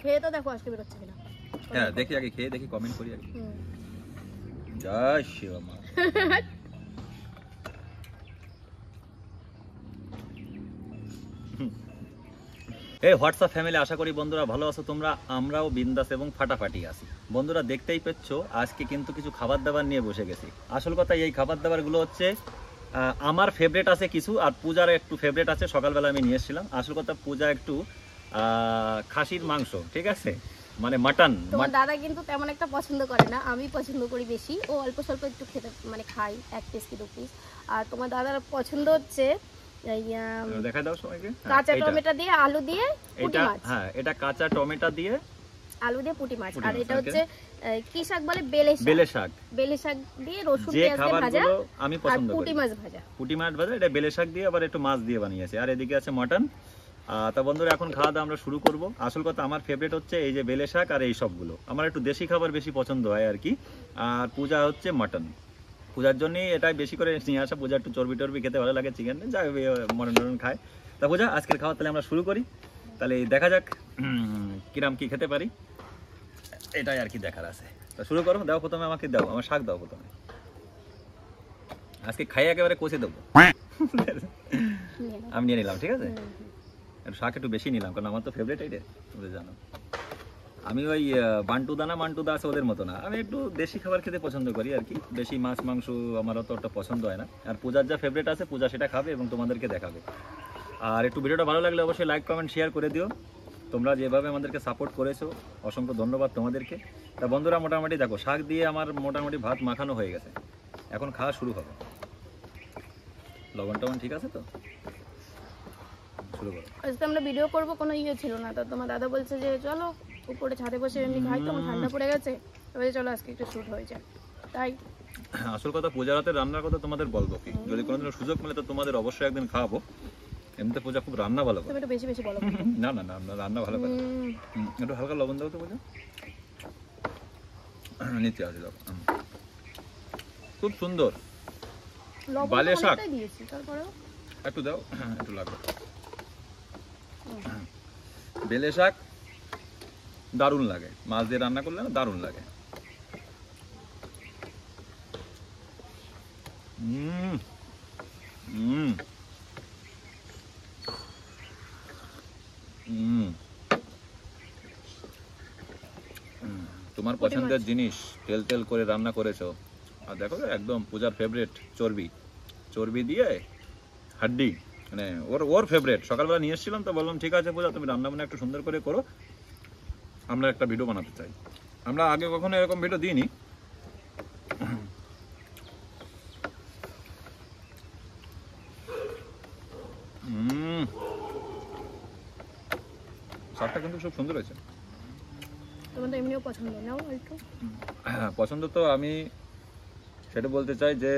খেয়ে তো দেখো আজকে বেরোচ্ছে কিনা। হ্যাঁ দেখি আগে খেয়ে দেখি, কমেন্ট করি আগে। জয় শিবা মা। এই হোয়াটসঅ্যাপ ফ্যামিলি, আশা করি বন্ধুরা ভালো আছো তোমরা। আমরাও বিন্দাস এবং ফাটাফাটি আছি। বন্ধুরা দেখতেই পেচ্ছ আজকে কিন্তু কিছু খাবার দাবার নিয়ে বসে গেছি। আসল কথা এই খাবার দাবারগুলো হচ্ছে আমার ফেভারিট আছে কিছু, আর পূজার একটু ফেভারিট আছে। সকালবেলা আমি নিয়ে এসেছিলাম। আসল কথা পূজা একটু খাসির মাংস, ঠিক আছে, মানে মাটন। তোমার দাদা কিন্তু তেমন একটা পছন্দ করে না, আমি পছন্দ করি বেশি। ও অল্প স্বল্প একটু খেতে মানে খাই, 1 পিস কি 2 পিস। আর তোমার দাদার পছন্দ হচ্ছে দেখা দাও সবাইকে কাঁচা টমেটো দিয়ে আলু দিয়ে পুঁটি মাছ। হ্যাঁ এটা কাঁচা টমেটো দিয়ে আলু দিয়ে পুঁটি মাছ। আর এটা হচ্ছে কি শাক বলে, বেলে শাক। বেলে শাক দিয়ে রসুন পেঁয়াজ দিয়ে ভাজা। আমি পছন্দ করি পুঁটি মাছ ভাজা। পুঁটি মাছ ভাজা, এটা বেলে শাক দিয়ে আবার একটু মাছ দিয়ে বানিয়েছে। আর এদিকে আছে মটন। তা বন্ধুরা এখন খাওয়া দাওয়া আমরা শুরু করব। আসল কথা আমার ফেভারিট হচ্ছে এই যে বেলে শাক আর এই সবগুলো। আমার একটু দেশি খাবার বেশি পছন্দ হয় আর কি। আর পূজা হচ্ছে মটন, পূজার জন্যই এটাই বেশি করে নিয়ে আসা। পূজা একটু চর্বি টর্বি খেতে ভালো লাগে, চিকেন যা মটন টটন খায়। তা পূজা আজকের খাওয়া তাহলে আমরা শুরু করি। তাহলে দেখা যাক কিরাম কি খেতে পারি, এটাই আর কি দেখার আছে। তা শুরু করো, দাও প্রথমে আমাকে, দাও আমার শাক দাও প্রথমে। আজকে খাই একেবারে কষে দেবো। আমি নিয়ে নিলাম, ঠিক আছে। শাক একটু বেশি নিলাম কারণ আমার তো ফেভারিট এইটা, তোমরা জানো। আমি ওই বান্টুদা আছে ওদের মতো না, আমি একটু দেশি খাবার খেতে পছন্দ করি আর কি। বেশি মাছ মাংস আমার অতটা পছন্দ হয় না। আর পূজার যা ফেভারিট আছে পূজা সেটা খাবে এবং তোমাদেরকে দেখাবে। আর একটু ভিডিওটা ভালো লাগলে অবশ্যই লাইক কমেন্ট শেয়ার করে দিও। তোমরা যেভাবে আমাদেরকে সাপোর্ট করেছো অসংখ্য ধন্যবাদ তোমাদেরকে। তা বন্ধুরা মোটামুটি দেখো শাক দিয়ে আমার মোটামুটি ভাত মাখানো হয়ে গেছে, এখন খাওয়া শুরু হবে। লবণ টবণ ঠিক আছে তো, শুরু করো। আজকে আমরা ভিডিও করব, কোনো ইয়ে ছিল না। তো তোমার দাদা বলছে যে চলো উপরে ছাদে বসে এমনি খাই, তো ঠান্ডা পড়ে গেছে, এবারে চলো আজকে একটু শুট হয়ে যায়। তাই আসল কথা পূজার রাতে রান্নার কথা তোমাদের বলবো কি, যদি কোনোদিন সুযোগ মিলে তো তোমাদের অবশ্যই একদিন খাওয়াবো। এমনিতে পূজা খুব রান্না ভালো করে। তুমি একটু বেশি বেশি বলো। না না না রান্না ভালো করে। একটু হালকা লবণ দাও তো পূজা, নিচে আছে দাও। খুব সুন্দর বালে শাক দিয়েছি, তারপরেও একটু দাও, একটু লাগবে। বেলে শাক দারুণ লাগে, মাছ দিয়ে রান্না করলে না দারুণ লাগে। তোমার পছন্দের জিনিস তেল তেল করে রান্না করেছো। আর দেখো একদম পূজার ফেভারিট চর্বি দিয়ে হাড্ডি, মানে ওর ফেভারিট। সকালবেলা নিয়ে এসেছিলাম তো বললাম ঠিক আছে পূজা তুমি রান্না বান্না একটু সুন্দর করে করো, আমরা একটা ভিডিও বানাতে চাই। আমরা আগে কখনো এরকম ভিডিও দিইনি। শাকটা কিন্তু খুব সুন্দর হয়েছে। তোমার তো এমনিও পছন্দ নাও একটু। হ্যাঁ পছন্দ তো, আমি সেটা বলতে চাই যে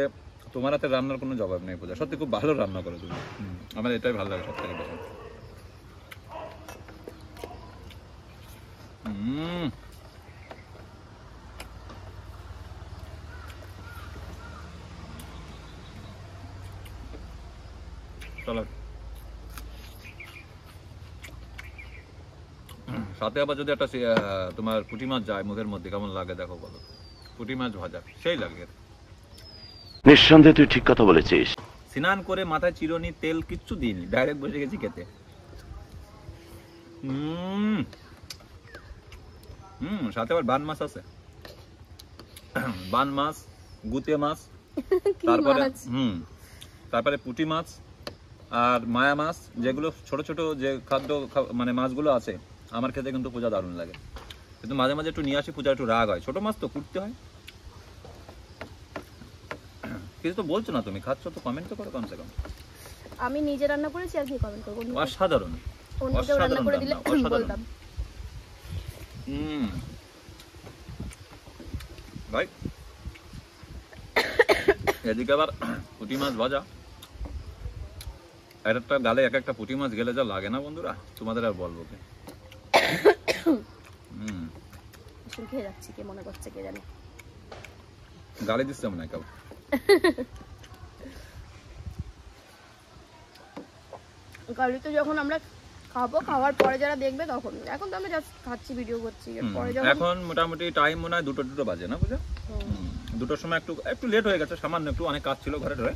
তোমার হাতে রান্নার কোনো জবাব নেই পূজা, সত্যি খুব ভালো রান্না করো তুমি। আমার এটাই ভালো লাগে সব থেকে বেশি। চলো সাথে আবার যদি একটা তোমার পুঁটি মাছ যায় মুখের মধ্যে কেমন লাগে দেখো, বলো। পুঁটি মাছ ভাজা সেই লাগে। নিঃসন্দেহে তুই ঠিক কথা বলেছিস। স্নান করে মাথায় চিরুনি তেল কিচ্ছু দিইনি, ডাইরেক্ট বসে গেছি খেতে। সাথে আবার বান মাছ আছে, বান মাছ, গুতে মাছ, তারপরে পুঁটি মাছ আর মায়া মাছ, যেগুলো ছোট ছোট যে খাদ্য মানে মাছগুলো আছে আমার খেতে কিন্তু পূজা দারুণ লাগে। কিন্তু মাঝে মাঝে একটু নিয়ে আসি, পূজা একটু রাগ হয়, ছোট মাছ তো কুটতে হয়। কিছু তো বলছো না তুমি, খাচ্ছ তো কমেন্ট তো করো কমসে কম। আমি নিজে রান্না করেছি আর কি কমেন্ট করব? অসাধারণ, অন্য কেউ রান্না করে দিলে বলতাম। ভাই এদিকে আবার পুঁটি মাছ ভাজা, একটা গালে এক একটা পুঁটি মাছ গেলে যা লাগে না বন্ধুরা, তোমাদের আর বলবো কি। খেয়ে যাচ্ছি, কে মনে করছে কে জানে, গালে দিচ্ছে মনে হয় কেউ। গাড়িতে যখন আমরা খাবো, খাওয়ার পরে যারা দেখবে তখন। এখন তো আমরা জাস্ট খাচ্ছি, ভিডিও করছি, পরে যখন এখন মোটামুটি টাইম মনে হয় 2টো বাজে না পূজা? 2টোর সময় একটু লেট হয়ে গেছে, সামান্য একটু, অনেক কাজ ছিল ঘরে ধরে।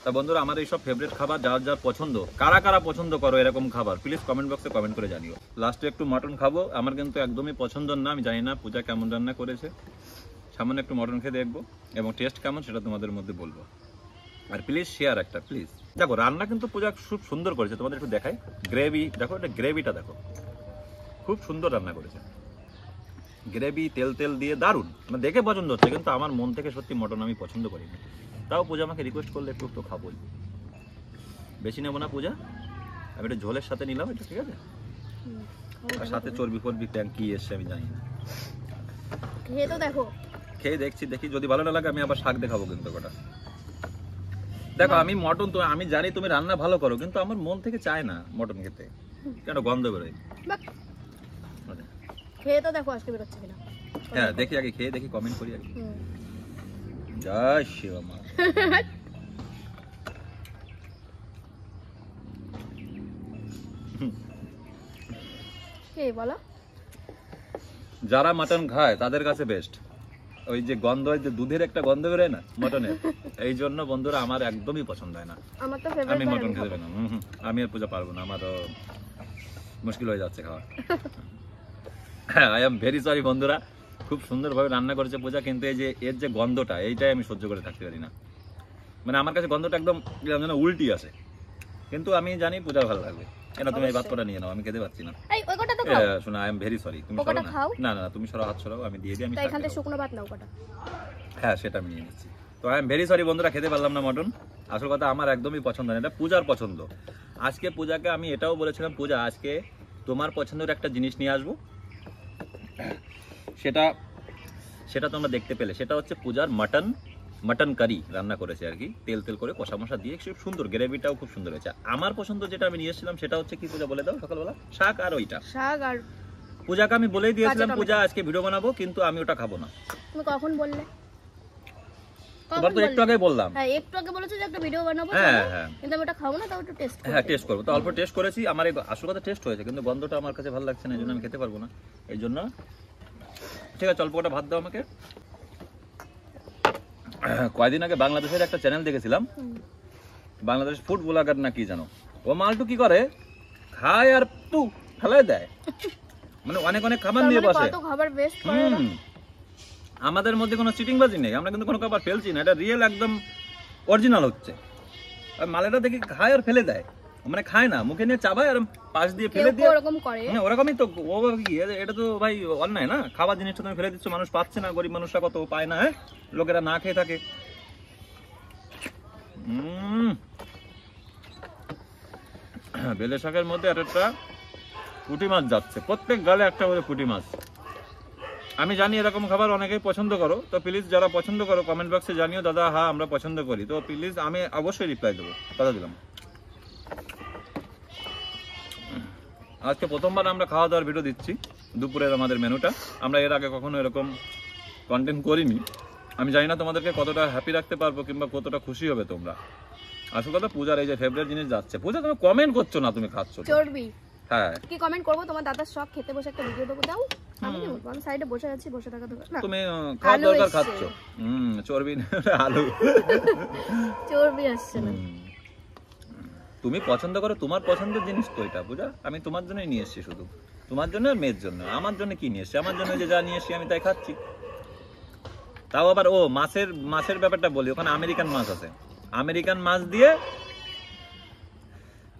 তা বন্ধুরা, আমার এইসব ফেভারিট খাবার যার যার পছন্দ, কারা কারা পছন্দ করো এরকম খাবার, প্লিজ কমেন্ট বক্সে কমেন্ট করে জানিও। লাস্টে একটু মটন খাবো, আমার কিন্তু একদমই পছন্দ না, আমি জানি না পূজা কেমন রান্না করেছে। সামান্য একটু মটন খেয়ে দেখবো এবং টেস্ট কেমন সেটা তোমাদের মধ্যে বলবো। আর প্লিজ শেয়ার একটা, প্লিজ। দেখো রান্না কিন্তু পূজা খুব সুন্দর করেছে, তোমাদের একটু দেখাই। গ্রেভি দেখো, এটা গ্রেভিটা দেখো, খুব সুন্দর রান্না করেছে। গ্রেভি তেল তেল দিয়ে দারুণ, মানে দেখে পছন্দ হচ্ছে, কিন্তু আমার মন থেকে সত্যি মটন আমি পছন্দ করি না। তাও পূজা আমাকে রিকোয়েস্ট করলে একটু একটু খাবোই, বেশি নেবো না পূজা। আমি একটু ঝোলের সাথে নিলাম এটা, ঠিক আছে? আর সাথে চর্বি ফর্বি কি এসছে আমি জানি না। খেয়ে তো দেখো। খেয়ে দেখছি, দেখি যদি ভালো না লাগে আমি আবার শাক দেখাবো কিন্তু ওটা। দেখো আমি মটন তো আমি জানি তুমি রান্না ভালো করো, কিন্তু আমার মন থেকে চায় না মটন খেতে, কেন গন্ধ বেরোয়। খেয়ে তো দেখো আজকে বেরোচ্ছে কিনা। হ্যাঁ দেখি, আগে খেয়ে দেখি, কমেন্ট করি আগে। জয় শিবা মা। কে বলো? যারা মটন খায় তাদের কাছে বেস্ট। ওই যে গন্ধ, ওই যে দুধের একটা গন্ধ বেরোয় না মটনের, এই জন্য বন্ধুরা আমার একদমই পছন্দ হয় না। আমার তো ফেভারিট, আমি মটন খেতে পারি না। আমি আর পূজা পারবো না, আমারও মুশকিল হয়ে যাচ্ছে খাওয়া। হ্যাঁ, আই এম ভেরি সরি বন্ধুরা, খুব সুন্দরভাবে রান্না করেছে পূজা, কিন্তু এই যে এর যে গন্ধটা, এইটাই আমি সহ্য করে থাকতে পারি না। মানে আমার কাছে গন্ধটা একদম যেন উল্টি আসে, কিন্তু আমি জানি পূজার ভালো লাগবে। কেন তুমি এই ভাতটা নিয়ে নাও, আমি খেতে পাচ্ছি না। এই ওই কটা তো খাও। শোনো, আই এম ভেরি সরি, তুমি ওটা খাও না না তুমি সরো, হাত সরাও, আমি দিয়ে দিই। আমি এখান থেকে শুকনো ভাত নাও কটা। হ্যাঁ সেটা আমি নিয়ে নিচ্ছি। তো আই এম ভেরি সরি বন্ধুরা, খেতে পারলাম না মটন। আসল কথা আমার একদমই পছন্দ না, এটা পূজার পছন্দ। আজকে পূজাকে আমি এটাও বলেছিলাম, পূজা আজকে তোমার পছন্দের একটা জিনিস নিয়ে আসবো, সেটা তোমরা দেখতে পেলে। সেটা হচ্ছে পূজার মটন কারি রান্না করেছে আর কি, তেল তেল করে কষা মশা দিয়ে, খুব সুন্দর, গ্রেভিটাও খুব সুন্দর হয়েছে। আমার পছন্দ যেটা আমি নিয়ে এসেছিলাম সেটা হচ্ছে কি পূজা বলে দাও সকালবেলা? শাক আর ওইটা। শাক আর পূজাকে আমি বলেই দিয়েছিলাম পূজা আজকে ভিডিও বানাবো, কিন্তু আমি ওটা খাবো না। তুমি কখন বললে? তোমার তো একটু আগে বললাম। হ্যাঁ একটু আগে বলেছো যে একটা ভিডিও বানাবো, কিন্তু আমি ওটা খাবো না, তাও একটু টেস্ট করব। হ্যাঁ টেস্ট করবো, তো অল্প টেস্ট করেছি। আমার এই আসল কথা টেস্ট হয়েছে, কিন্তু গন্ধটা আমার কাছে ভালো লাগছে না, এই জন্য আমি খেতে পারবো না। এই জন্য ঠিক আছে, অল্প ওটা ভাত দাও আমাকে। কয়েকদিন আগে বাংলাদেশের একটা চ্যানেল দেখেছিলাম, বাংলাদেশ ফুড ব্লগার না কি জানো, ও মালটু কি করে, খায় আর তু ফেলে দেয়, মানে অনেক অনেক খাবার নিয়ে বসে। কত খাবার ওয়েস্ট করে না। আমাদের মধ্যে কোনো চিটিংবাজি নেই, আমরা কিন্তু কোনো খাবার ফেলছি না, এটা রিয়েল একদম অরিজিনাল হচ্ছে। আর মালেটা দেখি খায় আর ফেলে দেয়, মানে খায় না, মুখে নিয়ে চাবায় আর পাশ দিয়ে ফেলে দিয়ে ওরকম করে। হ্যাঁ ওরকমই তো। ও কি এটা তো ভাই অন্যায় না, খাবার জিনিসটা তুমি ফেলে দিচ্ছ, মানুষ পাচ্ছে না, গরিব মানুষরা কত পায় না, হ্যাঁ লোকেরা না খেয়ে থাকে। বেলে শাকের মধ্যে একটা পুঁটি মাছ যাচ্ছে, প্রত্যেক গালে একটা করে পুঁটি মাছ। আমি জানি এরকম খাবার অনেকেই পছন্দ করো, তো প্লিজ যারা পছন্দ করো কমেন্ট বক্সে জানিও, দাদা হ্যাঁ আমরা পছন্দ করি। তো প্লিজ আমি অবশ্যই রিপ্লাই দেবো, কথা দিলাম। আজকে প্রথমবার আমরা খাওয়া দাওয়ার ভিডিও দিচ্ছি, দুপুরের আমাদের মেনুটা। আমরা এর আগে কখনো এরকম কন্টেন্ট করিনি। আমি জানি না তোমাদেরকে কতটা হ্যাপি রাখতে পারবো কিংবা কতটা খুশি হবে তোমরা। আসল কথা পূজার এই যে ফেভারিট জিনিস যাচ্ছে। পূজা তুমি কমেন্ট করছো না, তুমি খাচ্ছ চর্বি। হ্যাঁ কি কমেন্ট করবো? তোমার দাদার শখ খেতে বসে একটা ভিডিও দেবো, দাও। আমি কি বলবো, আমি সাইডে বসে আছি, বসে থাকা দরকার না। তুমি খাওয়ার দরকার খাচ্ছ। চর্বি আলু চর্বি আসছে না। তুমি পছন্দ করো, তোমার পছন্দের জিনিস তো এটা পূজা। আমি তোমার জন্যই নিয়ে এসেছি, শুধু তোমার জন্য আর মেয়ের জন্য। আমার জন্য কি নিয়ে এসেছি? আমার জন্য যে যা নিয়ে এসেছি আমি তাই খাচ্ছি। তাও আবার ও মাছের ব্যাপারটা বলি, ওখানে আমেরিকান মাছ আছে, আমেরিকান মাছ দিয়ে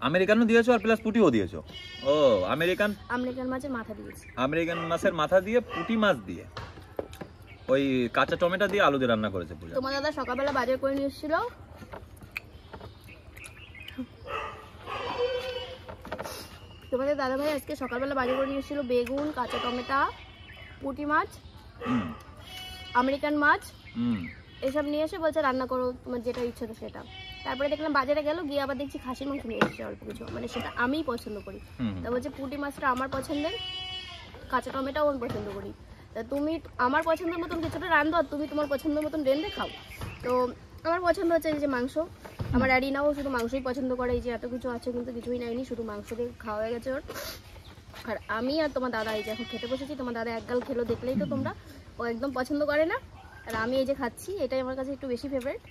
আমেরিকানও দিয়েছো আর প্লাস পুটিও দিয়েছো। ও আমেরিকান মাছের মাথা দিয়েছি, আমেরিকান মাছের মাথা দিয়ে পুটি মাছ দিয়ে ওই কাঁচা টমেটো দিয়ে আলু দিয়ে রান্না করেছে পূজা। তোমার দাদা সকালবেলা বাজার করে নিয়ে এসেছিল। তোমাদের দাদা ভাই আজকে সকালবেলা বাজার করে নিয়ে এসেছিল বেগুন, কাঁচা টমেটো, পুঁটি মাছ, আমেরিকান মাছ, এসব নিয়ে এসে বলছে রান্না করো, তোমার যেটা ইচ্ছে তো সেটা। তারপরে দেখলাম বাজারে গেল, গিয়ে আবার দেখছি খাসির মাংস নিয়ে এসেছে অল্প কিছু, মানে সেটা আমিই পছন্দ করি। তা বলছে পুঁটি মাছটা আমার পছন্দের, কাঁচা টমেটোও আমি পছন্দ করি, তা তুমি আমার পছন্দের মতন কিছুটা রান্ধো আর তুমি তোমার পছন্দের মতন রেঁধে খাও। তো আমার পছন্দ হচ্ছে যে মাংস, আমার অ্যারিনাও শুধু মাংসই পছন্দ করে, এই যে এত কিছু আছে কিন্তু কিছুই নেয়নি, শুধু মাংস দিয়ে খাওয়া হয়ে গেছে ওর। আর আমি আর তোমার দাদা এই যে এখন খেতে বসেছি, তোমার দাদা এক গাল খেলো দেখলেই তো তোমরা, ও একদম পছন্দ করে না, আর আমি এই যে খাচ্ছি, এটাই আমার কাছে একটু বেশি ফেভারিট।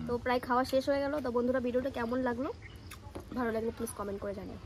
তো প্রায় খাওয়া শেষ হয়ে গেল। তো বন্ধুরা ভিডিওটা কেমন লাগলো, ভালো লাগলে প্লিজ কমেন্ট করে জানিও।